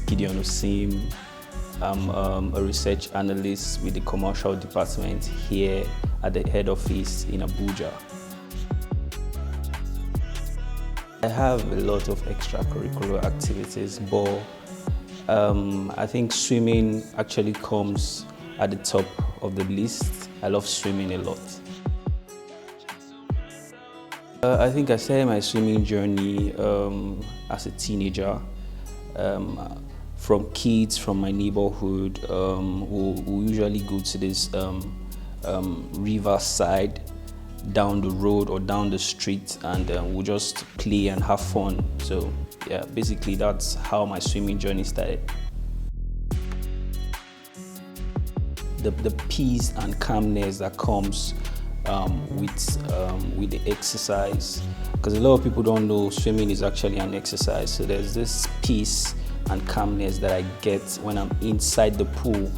Gideon Osim. I'm a research analyst with the commercial department here at the head office in Abuja. I have a lot of extracurricular activities, but I think swimming actually comes at the top of the list. I love swimming a lot. I think I started my swimming journey as a teenager. From kids from my neighborhood who usually go to this river side down the road or down the street, and we'll just play and have fun. So yeah, basically that's how my swimming journey started. The peace and calmness that comes with the exercise, because a lot of people don't know swimming is actually an exercise. So there's this peace and calmness that I get when I'm inside the pool,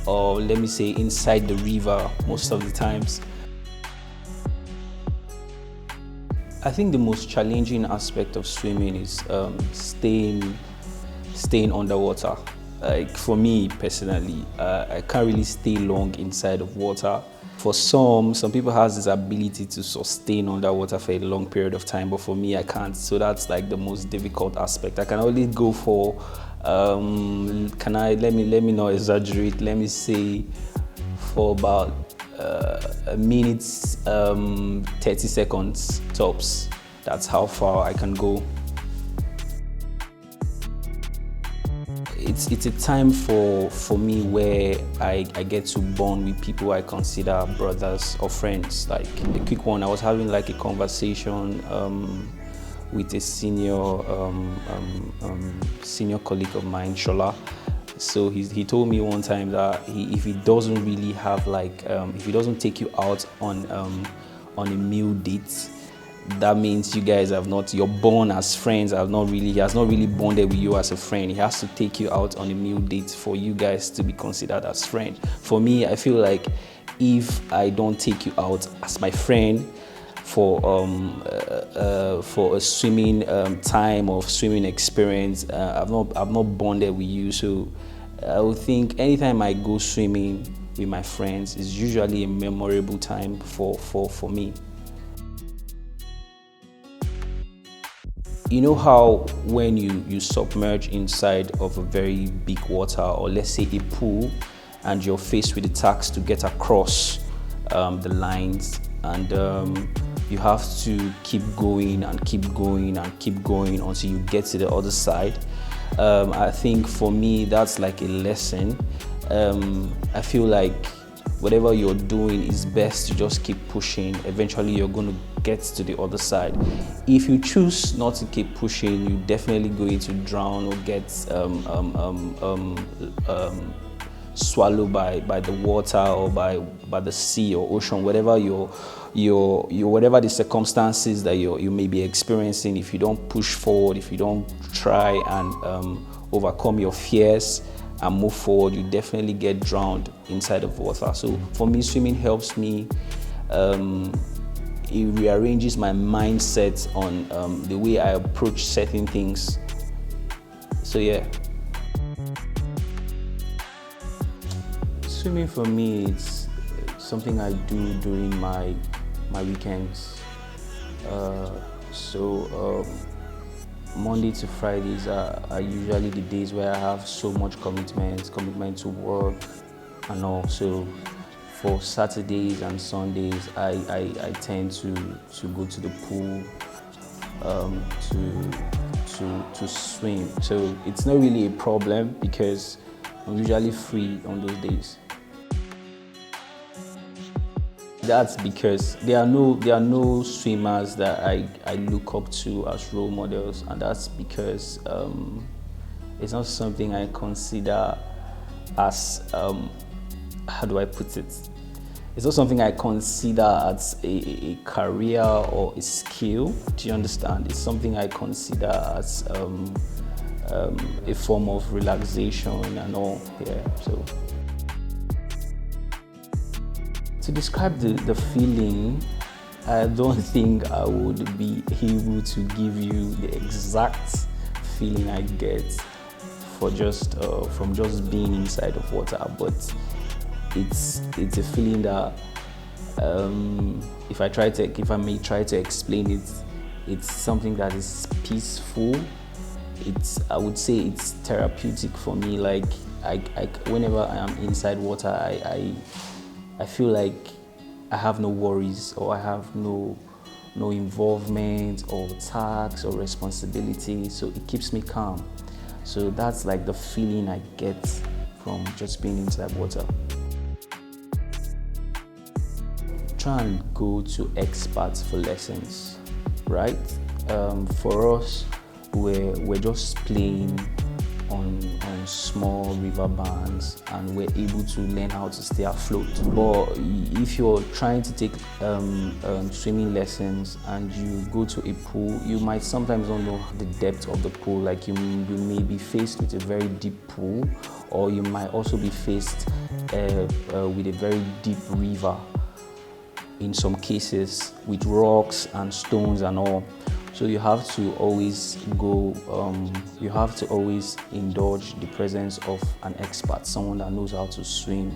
or let me say inside the river most of the times. I think the most challenging aspect of swimming is staying underwater. Like for me personally, I can't really stay long inside of water. For some people has this ability to sustain underwater for a long period of time, but for me, I can't. So that's like the most difficult aspect. I can only go for, let me not exaggerate, let me say for about a minute, 30 seconds tops. That's how far I can go. It's a time for me where I get to bond with people I consider brothers or friends. Like a quick one, I was having like a conversation with a senior colleague of mine, Shola. So he told me one time that if he doesn't really have like if he doesn't take you out on a meal date, that means you guys you're born as friends. He has not really bonded with you as a friend. He has to take you out on a meal date for you guys to be considered as friends. For me, I feel like if I don't take you out as my friend for a swimming time or swimming experience, I've not bonded with you. So I would think anytime I go swimming with my friends is usually a memorable time for me. You know how when you submerge inside of a very big water, or let's say a pool, and you're faced with the task to get across the lines, and you have to keep going and keep going and keep going until you get to the other side. I think for me that's like a lesson. I feel like whatever you're doing is best to just keep pushing. Eventually you're going to get to the other side. If you choose not to keep pushing, you're definitely going to drown or get swallowed by the water or by the sea or ocean, whatever whatever the circumstances that you may be experiencing. If you don't push forward, if you don't try and overcome your fears and move forward, you definitely get drowned inside of water. So for me, swimming helps me. It rearranges my mindset on the way I approach certain things. So yeah. Swimming for me, it's something I do during my weekends. Monday to Fridays are usually the days where I have so much commitment to work and all. So for Saturdays and Sundays, I tend to go to the pool to swim. So it's not really a problem because I'm usually free on those days. That's because there are no swimmers that I look up to as role models, and that's because it's not something I consider as how do I put it? It's not something I consider as a career or a skill. Do you understand? It's something I consider as a form of relaxation and all. Yeah. So. To describe the feeling, I don't think I would be able to give you the exact feeling I get for just from just being inside of water, but it's a feeling that if I may try to explain it, it's something that is peaceful. I would say it's therapeutic for me. Like whenever I am inside water, I feel like I have no worries, or I have no involvement or tasks or responsibility, so it keeps me calm. So that's like the feeling I get from just being inside water. Try and go to experts for lessons, right? For us, we're just playing on small river banks, and we're able to learn how to stay afloat. But if you're trying to take swimming lessons and you go to a pool, you might sometimes don't know the depth of the pool. Like you may be faced with a very deep pool, or you might also be faced with a very deep river, in some cases with rocks and stones and all. So you have to always you have to always indulge the presence of an expert, someone that knows how to swim,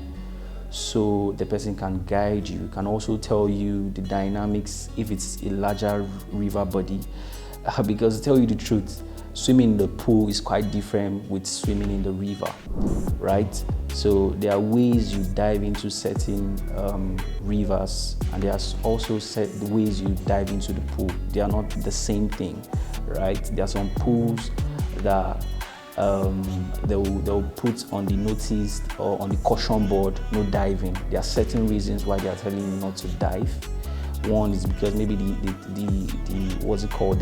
so the person can guide you, can also tell you the dynamics if it's a larger river body. Because to tell you the truth, swimming in the pool is quite different with swimming in the river, right? So there are ways you dive into certain rivers, and there are also the ways you dive into the pool. They are not the same thing, right? There are some pools that they'll put on the notice or on the caution board, no diving. There are certain reasons why they are telling you not to dive. One is because maybe the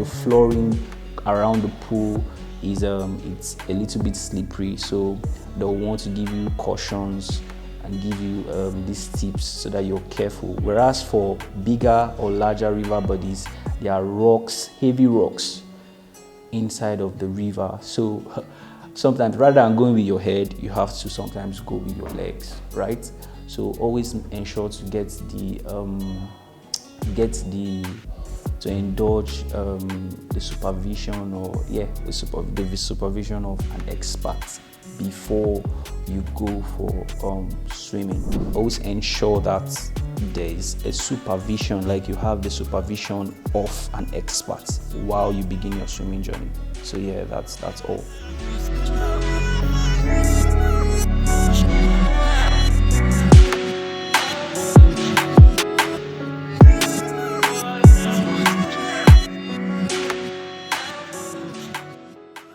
flooring around the pool is it's a little bit slippery, so they'll want to give you cautions and give you these tips so that you're careful. Whereas for bigger or larger river bodies, there are rocks, heavy rocks inside of the river. So sometimes rather than going with your head, you have to sometimes go with your legs, right? So always ensure to to indulge the supervision the supervision of an expert before you go for swimming. Always ensure that there is a supervision, like you have the supervision of an expert while you begin your swimming journey. So yeah, that's all.